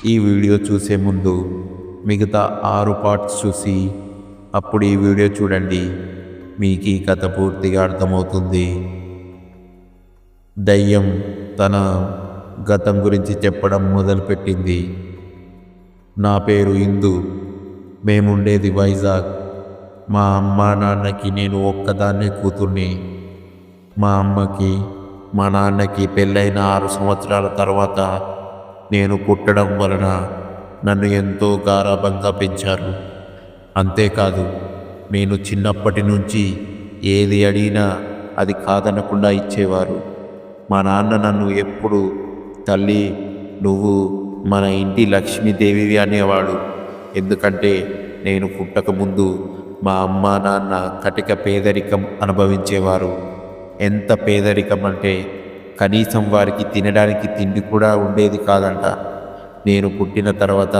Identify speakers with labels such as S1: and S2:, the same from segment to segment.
S1: ఈ వీడియో చూసే ముందు మిగతా 6 పార్ట్స్ చూసి అప్పుడు ఈ వీడియో చూడండి. మీకు ఈ కథ పూర్తిగా అర్థమవుతుంది. దయ్యం తన గతం గురించి చెప్పడం మొదలుపెట్టింది. నా పేరు ఇందు. మేముండేది వైజాగ్. మా అమ్మ నాన్నకి నేను ఒక్కదాన్నే కూతుర్ని. మా అమ్మకి మా నాన్నకి పెళ్ళైన 6 సంవత్సరాల తర్వాత నేను పుట్టడం వలన నన్ను ఎంతో గారాబంగా పెంచారు. అంతేకాదు, నేను చిన్నప్పటి నుంచి ఏది అడిగినా అది కాదనకుండా ఇచ్చేవారు. మా నాన్న నన్ను ఎప్పుడు తల్లి, నువ్వు మన ఇంటి లక్ష్మీదేవివి అనేవాడు. ఎందుకంటే నేను పుట్టకముందు మా అమ్మ నాన్న కటిక పేదరికం అనుభవించేవారు. ఎంత పేదరికం అంటే కనీసం వారికి తినడానికి తిండి కూడా ఉండేది కాదంట. నేను పుట్టిన తర్వాత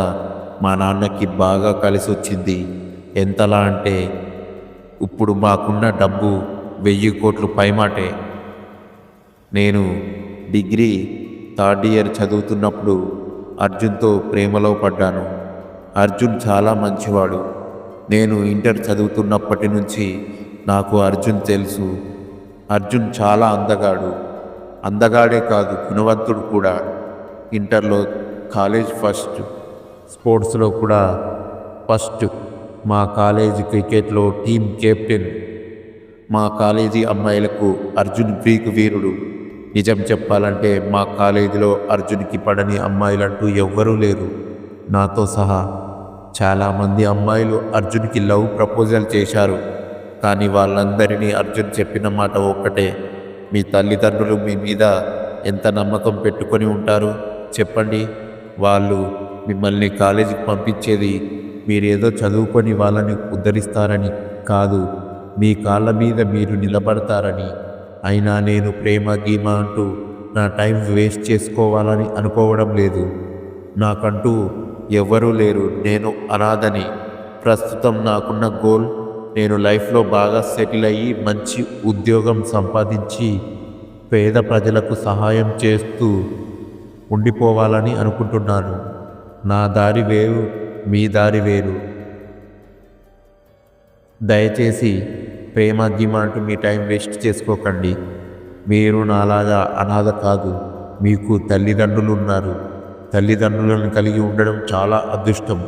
S1: మా నాన్నకి బాగా కలిసి వచ్చింది. ఎంతలా అంటే ఇప్పుడు మాకున్న డబ్బు 1000 కోట్లు పైమాటే. నేను డిగ్రీ 3rd ఇయర్ చదువుతున్నప్పుడు అర్జున్తో ప్రేమలో పడ్డాను. అర్జున్ చాలా మంచివాడు. నేను ఇంటర్ చదువుతున్నప్పటి నుంచి నాకు అర్జున్ తెలుసు. అర్జున్ చాలా అందగాడే కాదు, గుణవంతుడు కూడా. ఇంటర్లో కాలేజ్ ఫస్ట్, స్పోర్ట్స్లో కూడా ఫస్ట్. మా కాలేజీ క్రికెట్లో టీం కెప్టెన్. మా కాలేజీ అమ్మాయిలకు అర్జున్ గ్రీకు వీరుడు. నిజం చెప్పాలంటే మా కాలేజీలో అర్జున్కి పడని అమ్మాయిలంటూ ఎవ్వరూ లేరు, నాతో సహా. చాలామంది అమ్మాయిలు అర్జున్కి లవ్ ప్రపోజల్ చేశారు. కానీ వాళ్ళందరినీ అర్జున్ చెప్పిన మాట ఒక్కటే: మీ తల్లిదండ్రులు మీ మీద ఎంత నమ్మకం పెట్టుకొని ఉంటారు చెప్పండి. వాళ్ళు మిమ్మల్ని కాలేజీకి పంపించేది మీరేదో చదువుకొని వాళ్ళని ఉద్ధరిస్తారని కాదు, మీ కాళ్ళ మీద మీరు నిలబడతారని. అయినా నేను ప్రేమ గీమ అంటూ నా టైం వేస్ట్ చేసుకోవాలని అనుకోవడం లేదు. నాకంటూ ఎవ్వరూ లేరు, నేను అనాథని. ప్రస్తుతం నాకున్న గోల్, నేను లైఫ్లో బాగా సెటిల్ అయ్యి మంచి ఉద్యోగం సంపాదించి పేద ప్రజలకు సహాయం చేస్తూ ఉండిపోవాలని అనుకుంటున్నాను. నా దారి వేరు, మీ దారి వేరు. దయచేసి ప్రేమ గీమ అంటూ మీ టైం వేస్ట్ చేసుకోకండి. మీరు నాలాగా అనాథ కాదు, మీకు తల్లిదండ్రులు ఉన్నారు. తల్లిదండ్రులను కలిగి ఉండడం చాలా అదృష్టం.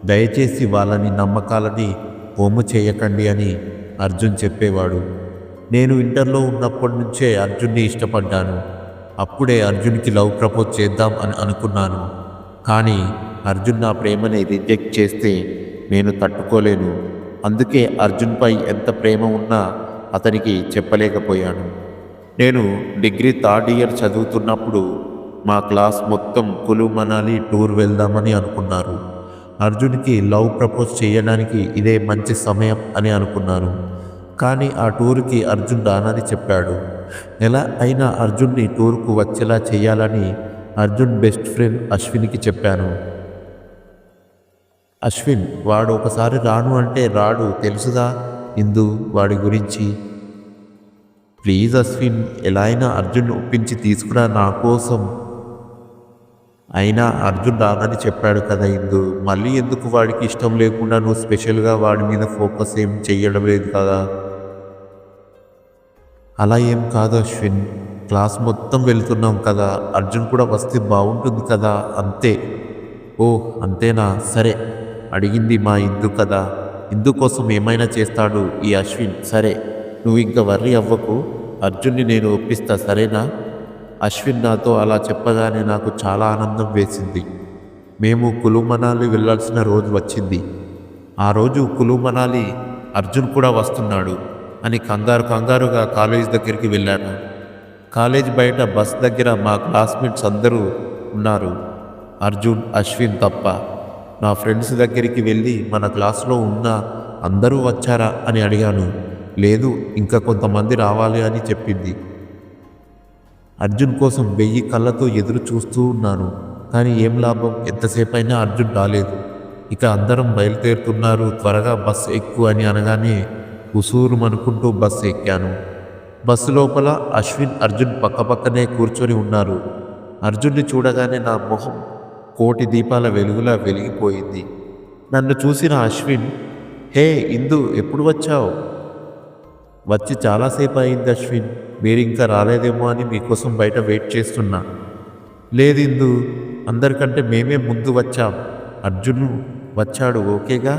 S1: దయచేసి వాళ్ళని నమ్మకాలని హోము చేయకండి అని అర్జున్ చెప్పేవాడు. నేను ఇంటర్లో ఉన్నప్పటి నుంచే అర్జున్ని ఇష్టపడ్డాను. అప్పుడే అర్జున్కి లవ్ ప్రపోజ్ చేద్దాం అని అనుకున్నాను. కానీ అర్జున్ నా ప్రేమని రిజెక్ట్ చేస్తే నేను తట్టుకోలేను. అందుకే అర్జున్పై ఎంత ప్రేమ ఉన్నా అతనికి చెప్పలేకపోయాను. నేను డిగ్రీ 3rd ఇయర్ చదువుతున్నప్పుడు మా క్లాస్ మొత్తం కులు మనాలి టూర్ వెళ్దామని అనుకున్నారు. అర్జున్కి లవ్ ప్రపోజ్ చేయడానికి ఇదే మంచి సమయం అని అనుకున్నాను. కానీ ఆ టూర్కి అర్జున్ రానని చెప్పాడు. ఎలా అయినా అర్జున్ని టూర్కు వచ్చేలా చేయాలని అర్జున్ బెస్ట్ ఫ్రెండ్ అశ్విన్కి చెప్పాను. అశ్విన్, వాడు ఒకసారి రాను అంటే రాడు, తెలుసుదా ఇందు వాడి గురించి. ప్లీజ్ అశ్విన్, ఎలా అయినా అర్జున్ ఒప్పించి తీసుకురా నా కోసం. అయినా అర్జున్ రానని చెప్పాడు కదా ఇందు, మళ్ళీ ఎందుకు వాడికి ఇష్టం లేకుండా నువ్వు స్పెషల్గా వాడి మీద ఫోకస్ ఏం చెయ్యడం లేదు కదా. అలా ఏం కాదు అశ్విన్, క్లాస్ మొత్తం వెళ్తున్నాం కదా, అర్జున్ కూడా వస్తే బాగుంటుంది కదా, అంతే. ఓ అంతేనా, సరే. అడిగింది మా ఇందు కదా, ఇందు కోసం ఏమైనా చేస్తాడు ఈ అశ్విన్. సరే, నువ్వు ఇంకా వర్రీ అవ్వకు, అర్జున్ని నేను ఒప్పిస్తా, సరేనా. అశ్విన్ నాతో అలా చెప్పగానే నాకు చాలా ఆనందం వేసింది. మేము కులు మనాలి వెళ్ళాల్సిన రోజు వచ్చింది. ఆ రోజు కులు మనాలి అర్జున్ కూడా వస్తున్నాడు అని కంగారుగా కాలేజ్ దగ్గరికి వెళ్ళాను. కాలేజ్ బయట బస్ దగ్గర మా క్లాస్మేట్స్ అందరూ ఉన్నారు, అర్జున్, అశ్విన్ తప్ప. నా ఫ్రెండ్స్ దగ్గరికి వెళ్ళి మన క్లాస్లో ఉన్న అందరూ వచ్చారా అని అడిగాను. లేదు, ఇంకా కొంతమంది రావాలి అని చెప్పింది. అర్జున్ కోసం 1000 కళ్ళతో ఎదురు చూస్తూ ఉన్నాను. కానీ ఏం లాభం, ఎంతసేపైనా అర్జున్ రాలేదు. ఇక అందరం బయలుదేరుతున్నారు, త్వరగా బస్సు ఎక్కువ అని అనగానే ఉసూరుమనుకుంటూ బస్సు ఎక్కాను. బస్సు లోపల అశ్విన్, అర్జున్ పక్కపక్కనే కూర్చొని ఉన్నారు. అర్జున్ని చూడగానే నా మొహం కోటి దీపాల వెలుగులా వెలిగిపోయింది. నన్ను చూసిన అశ్విన్, హే ఇందు ఎప్పుడు వచ్చావు? వచ్చి చాలాసేపు అయింది అశ్విన్, మీరింకా రాలేదేమో అని మీకోసం బయట వెయిట్ చేస్తున్నా. లేదు ఇందు, అందరికంటే మేమే ముందు వచ్చాం. అర్జున్ వచ్చాడు ఓకేగా?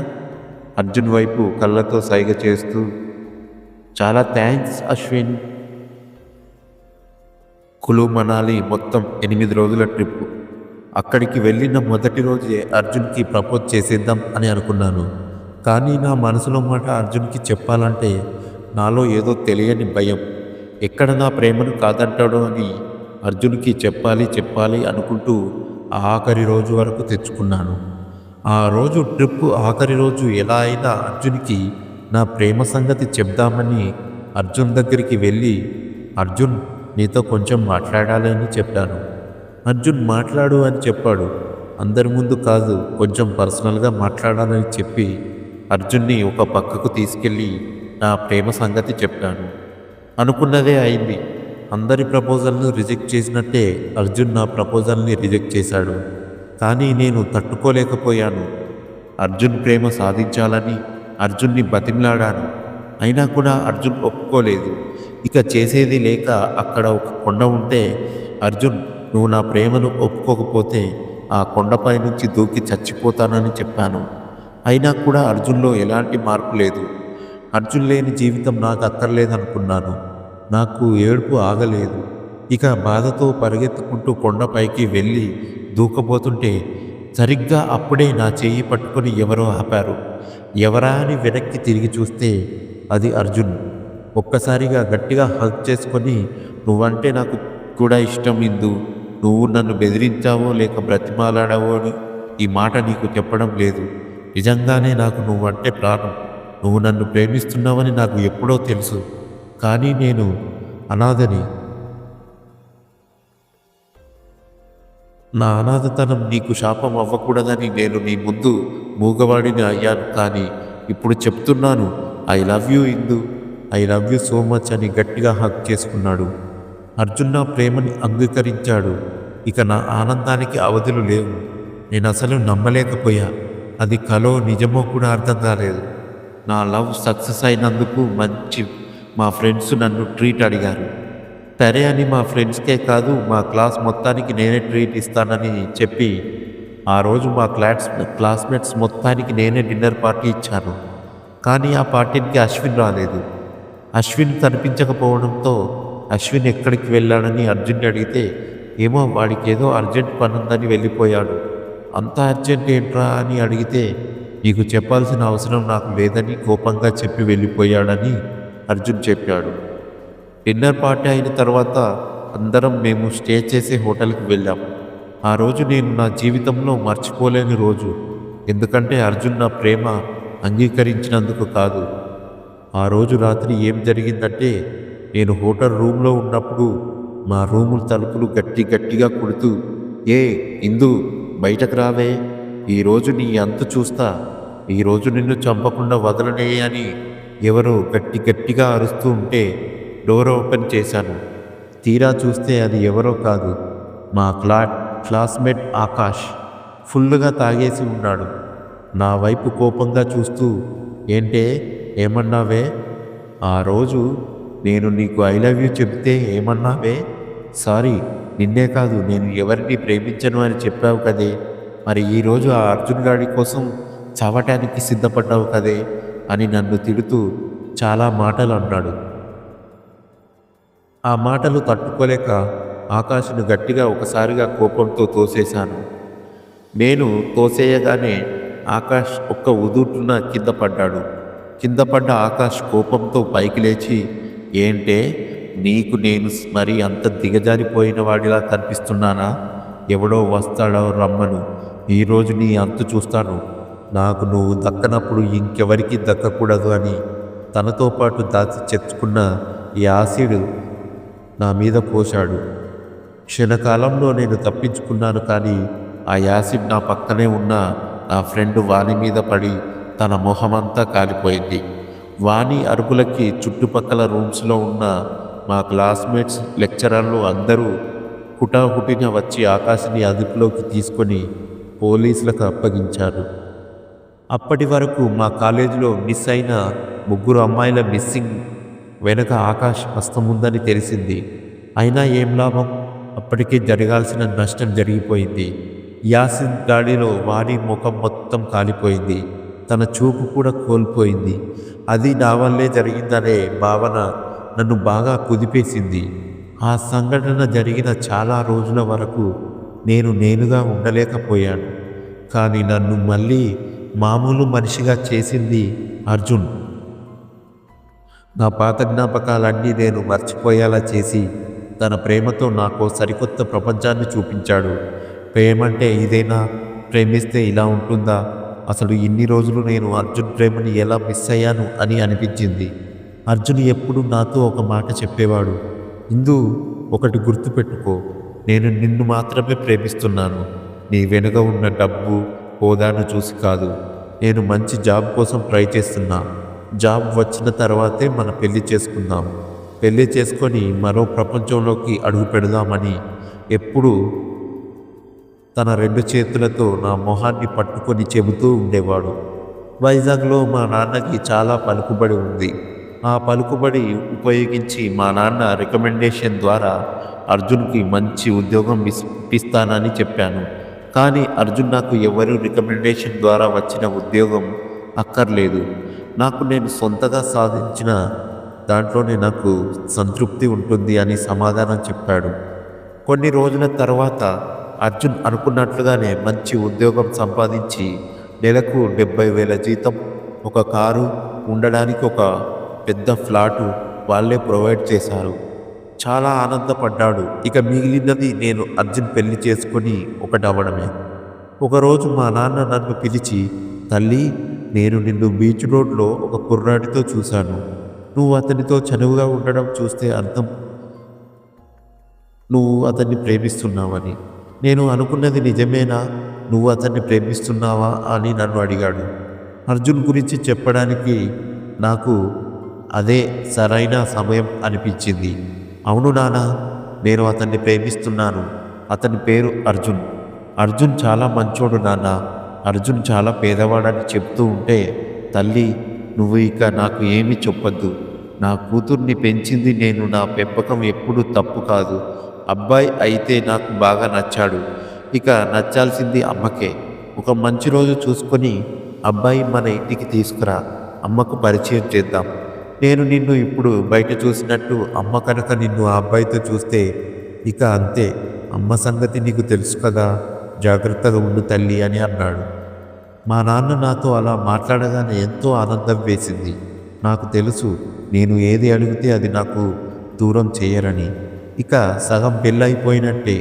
S1: అర్జున్ వైపు కళ్ళతో సైగ చేస్తూ, చాలా థ్యాంక్స్ అశ్విన్. కులు మనాలి మొత్తం 8 రోజుల ట్రిప్. అక్కడికి వెళ్ళిన మొదటి రోజే అర్జున్కి ప్రపోజ్ చేసేద్దాం అని అనుకున్నాను. కానీ నా మనసులో మాట అర్జున్కి చెప్పాలంటే నాలో ఏదో తెలియని భయం. ఎక్కడ నా ప్రేమను కాదంటాడో అని అర్జున్కి చెప్పాలి అనుకుంటూ ఆఖరి రోజు వరకు తెచ్చుకున్నాను. ఆ రోజు ట్రిప్ ఆఖరి రోజు ఎలా అయినా అర్జున్కి నా ప్రేమ సంగతి చెప్దామని అర్జున్ దగ్గరికి వెళ్ళి, అర్జున్ నీతో కొంచెం మాట్లాడాలి అని చెప్పాను. అర్జున్ మాట్లాడు అని చెప్పాడు. అందరి ముందు కాదు, కొంచెం పర్సనల్గా మాట్లాడాలని చెప్పి అర్జున్ని ఒక పక్కకు తీసుకెళ్ళి నా ప్రేమ సంగతి చెప్పాను. అనుకున్నదే అయింది. అందరి ప్రపోజల్ను రిజెక్ట్ చేసినట్టే అర్జున్ నా ప్రపోజల్ని రిజెక్ట్ చేశాడు. కానీ నేను తట్టుకోలేకపోయాను. అర్జున్ ప్రేమ సాధించాలని అర్జున్ని బతిమలాడాను. అయినా కూడా అర్జున్ ఒప్పుకోలేదు. ఇక చేసేది లేక అక్కడ ఒక కొండ ఉంటే, అర్జున్ నువ్వు నా ప్రేమను ఒప్పుకోకపోతే ఆ కొండపై నుంచి దూకి చచ్చిపోతానని చెప్పాను. అయినా కూడా అర్జున్లో ఎలాంటి మార్పు లేదు. అర్జున్ లేని జీవితం నాకు అక్కర్లేదనుకున్నాను. నాకు ఏడుపు ఆగలేదు. ఇక బాధతో పరిగెత్తుకుంటూ కొండపైకి వెళ్ళి దూకబోతుంటే సరిగ్గా అప్పుడే నా చెయ్యి పట్టుకొని ఎవరో ఆపారు. ఎవరా అని వెనక్కి తిరిగి చూస్తే అది అర్జున్. ఒక్కసారిగా గట్టిగా హగ్ చేసుకొని, నువ్వంటే నాకు కూడా ఇష్టం ఇందు, నువ్వు నన్ను బెదిరించావో లేక బ్రతిమాలాడావో అని ఈ మాట నీకు చెప్పడం లేదు. నిజంగానే నాకు నువ్వంటే ప్రాణం. నువ్వు నన్ను ప్రేమిస్తున్నావని నాకు ఎప్పుడో తెలుసు. కానీ నేను అనాథని. నా అనాథతనం నీకు శాపం అవ్వకూడదని నేను నీ ముందు మూగవాడిని అయ్యాను. కానీ ఇప్పుడు చెప్తున్నాను, I love you Indu, I love you so much అని గట్టిగా హగ్ చేసుకున్నాడు. అర్జున్ నా ప్రేమని అంగీకరించాడు. ఇక నా ఆనందానికి అవధులు లేవు. నేను అసలు నమ్మలేకపోయా. అది కలో నిజమో కూడా అర్థం కాలేదు. నా లవ్ సక్సెస్ అయినందుకు మా ఫ్రెండ్స్ నన్ను ట్రీట్ అడిగారు. సరే అని మా ఫ్రెండ్స్కే కాదు, మా క్లాస్ మొత్తానికి నేనే ట్రీట్ ఇస్తానని చెప్పి ఆ రోజు మా క్లాస్మేట్స్ మొత్తానికి నేనే డిన్నర్ పార్టీ ఇచ్చాను. కానీ ఆ పార్టీకి అశ్విన్ రాలేదు. అశ్విన్ కనిపించకపోవడంతో అశ్విన్ ఎక్కడికి వెళ్ళాడని అర్జున్ అడిగితే, ఏమో వాడికి ఏదో అర్జెంట్ పని ఉందని వెళ్ళిపోయాడు. అంత అర్జెంట్ ఏంట్రా అని అడిగితే, నీకు చెప్పాల్సిన అవసరం నాకు లేదని కోపంగా చెప్పి వెళ్ళిపోయాడని అర్జున్ చెప్పాడు. డిన్నర్ పార్టీ అయిన తర్వాత అందరం మేము స్టే చేసే హోటల్కి వెళ్ళాం. ఆ రోజు నేను నా జీవితంలో మర్చిపోలేని రోజు. ఎందుకంటే అర్జున్ నా ప్రేమ అంగీకరించినందుకు కాదు. ఆ రోజు రాత్రి ఏం జరిగిందంటే, నేను హోటల్ రూమ్లో ఉన్నప్పుడు మా రూముల తలుపులు గట్టిగా కొడుతూ, ఏ ఇందు బయటకు రావే, ఈరోజు నీ అంతు చూస్తా, ఈరోజు నిన్ను చంపకుండా వదలనే అని ఎవరో గట్టిగా అరుస్తూ ఉంటే డోర్ ఓపెన్ చేశాను. తీరా చూస్తే అది ఎవరో కాదు, మా క్లాస్మేట్ ఆకాష్. ఫుల్గా తాగేసి ఉన్నాడు. నా వైపు కోపంగా చూస్తూ, ఏంటే ఏమన్నావే? ఆ రోజు నేను నీకు ఐ లవ్ యూ చెప్తే ఏమన్నావే? సారీ, నిన్నే కాదు నేను ఎవరిని ప్రేమించను అని చెప్పావు కదే. మరి ఈరోజు ఆ అర్జున్ గాడి కోసం చావటానికి సిద్ధపడ్డావు కదే అని నన్ను తిడుతూ చాలా మాటలు అన్నాడు. ఆ మాటలు తట్టుకోలేక ఆకాష్ను గట్టిగా ఒకసారిగా కోపంతో తోసేశాను. నేను తోసేయగానే ఆకాష్ ఒక్క ఉదుటున కింద పడ్డాడు. కింద పడ్డ ఆకాష్ కోపంతో పైకి లేచి, ఏంటే నీకు నేను మరి అంత దిగజారిపోయిన వాడిలా కనిపిస్తున్నానా? ఎవడో వస్తాడో రమ్మను, ఈరోజు నీ అంతు చూస్తాను. నాకు నువ్వు దక్కనప్పుడు ఇంకెవరికి దక్కకూడదు అని తనతో పాటు దాచి చెచ్చుకున్న ఈ యాసిడ్ నా మీద పోశాడు. క్షణకాలంలో నేను తప్పించుకున్నాను. కానీ ఆ యాసిడ్ నా పక్కనే ఉన్న నా ఫ్రెండ్ వాణి మీద పడి తన మొహమంతా కాలిపోయింది. వాణి అరుపులకి చుట్టుపక్కల రూమ్స్లో ఉన్న మా క్లాస్మేట్స్, లెక్చరర్లు అందరూ హుటాహుటిన వచ్చి ఆకాశని అదుపులోకి తీసుకొని పోలీసులకు అప్పగించారు. అప్పటి వరకు మా కాలేజీలో మిస్ అయిన 3 అమ్మాయిల మిస్సింగ్ వెనక ఆకాష్ హస్తం ఉందని తెలిసింది. అయినా ఏం లాభం, అప్పటికే జరగాల్సిన నష్టం జరిగిపోయింది. యాసిన్ దాడిలో వాణి ముఖం మొత్తం కాలిపోయింది, తన చూపు కూడా కోల్పోయింది. అది నా వల్లే జరిగిందనే భావన నన్ను బాగా కుదిపేసింది. ఆ సంఘటన జరిగిన చాలా రోజుల వరకు నేనుగా ఉండలేకపోయాను. కానీ నన్ను మళ్ళీ మామూలు మనిషిగా చేసింది అర్జున్. నా పాత జ్ఞాపకాలన్నీ నేను మర్చిపోయేలా చేసి తన ప్రేమతో నాకు సరికొత్త ప్రపంచాన్ని చూపించాడు. ప్రేమంటే ఇదేనా? ప్రేమిస్తే ఇలా ఉంటుందా? అసలు ఇన్ని రోజులు నేను అర్జున్ ప్రేమని ఎలా మిస్ అయ్యాను అని అనిపించింది. అర్జున్ ఎప్పుడు నాతో ఒక మాట చెప్పేవాడు, ఇందు ఒకటి గుర్తుపెట్టుకో, నేను నిన్ను మాత్రమే ప్రేమిస్తున్నాను. నీ వెనుక ఉన్న డబ్బు హోదాను చూసి కాదు. నేను మంచి జాబ్ కోసం ట్రై చేస్తున్నా. జాబ్ వచ్చిన తర్వాతే మన పెళ్లి చేసుకుందాం. పెళ్లి చేసుకొని మరో ప్రపంచంలోకి అడుగు పెడదామని ఎప్పుడు తన 2 చేతులతో నా మొహాన్ని పట్టుకొని చెబుతూ ఉండేవాడు. వైజాగ్లో మా నాన్నకి చాలా పలుకుబడి ఉంది. ఆ పలుకుబడి ఉపయోగించి మా నాన్న రికమెండేషన్ ద్వారా అర్జున్కి మంచి ఉద్యోగం ఇప్పిస్తానని చెప్పాను. కానీ అర్జున్ నాకు ఎవరి రికమెండేషన్ ద్వారా వచ్చిన ఉద్యోగం అక్కర్లేదు. నాకు నేను సొంతగా సాధించిన దాంట్లోనే నాకు సంతృప్తి ఉంటుంది అని సమాధానం చెప్పాడు. కొన్ని రోజుల తర్వాత అర్జున్ అనుకున్నట్లుగానే మంచి ఉద్యోగం సంపాదించి నెలకు 70,000 జీతం, ఒక కారు, ఉండడానికి ఒక పెద్ద ఫ్లాటు వాళ్ళే ప్రొవైడ్ చేశారు. చాలా ఆనందపడ్డాడు. ఇక మిగిలినది నేను అర్జున్ పెళ్లి చేసుకొని ఒకటవ్వడమే. ఒకరోజు మా నాన్న నన్ను పిలిచి, తల్లి, నేను నిన్ను బీచ్ రోడ్లో ఒక కుర్రాడితో చూశాను. నువ్వు అతనితో చనువుగా ఉండడం చూస్తే అర్థం నువ్వు అతన్ని ప్రేమిస్తున్నావని. నేను అనుకున్నది నిజమేనా? నువ్వు అతన్ని ప్రేమిస్తున్నావా అని నన్ను అడిగాడు. అర్జున్ గురించి చెప్పడానికి నాకు అదే సరైన సమయం అనిపించింది. అవును నాన్న, నేను అతన్ని ప్రేమిస్తున్నాను. అతని పేరు అర్జున్. అర్జున్ చాలా మంచోడు నాన్న. అర్జున్ చాలా పేదవాడని చెప్తూ ఉంటే, తల్లి, నువ్వు ఇక నాకు ఏమీ చెప్పొద్దు. నా కూతుర్ని పెంచింది నేను. నా పెంపకం ఎప్పుడూ తప్పు కాదు. అబ్బాయి అయితే నాకు బాగా నచ్చాడు. ఇక నచ్చాల్సింది అమ్మకే. ఒక మంచి రోజు చూసుకొని అబ్బాయి మన ఇంటికి తీసుకురా, అమ్మకు పరిచయం చేద్దాం. నేను నిన్ను ఇప్పుడు బయట చూసినట్టు అమ్మ కనుక నిన్ను ఆ అబ్బాయితో చూస్తే ఇక అంతే. అమ్మ సంగతి నీకు తెలుసు కదా, జాగ్రత్తగా ఉండు తల్లి అని అన్నాడు. మా నాన్న నాతో అలా మాట్లాడగానే ఎంతో ఆనందం వేసింది. నాకు తెలుసు, నేను ఏది అడిగితే అది నాకు దూరం చేయరని. ఇక సగం పెళ్ళైపోయినట్టే.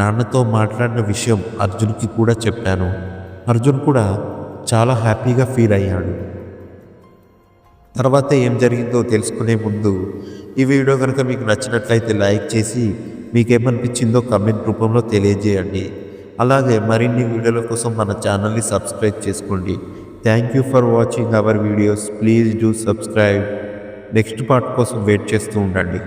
S1: నాన్నతో మాట్లాడిన విషయం అర్జున్కి కూడా చెప్పాను. అర్జున్ కూడా చాలా హ్యాపీగా ఫీల్ అయ్యాడు. తర్వాత ఏం జరిగిందో తెలుసుకునే ముందు ఈ వీడియో కనుక మీకు నచ్చినట్లయితే లైక్ చేసి మీకేమనిపించిందో కమెంట్ రూపంలో తెలియజేయండి. అలాగే మరిన్ని వీడియోల కోసం మన ఛానల్ని సబ్స్క్రైబ్ చేసుకోండి. Thank you for watching our videos. Please do subscribe. Next part కోసం వెయిట్ చేస్తూ ఉండండి.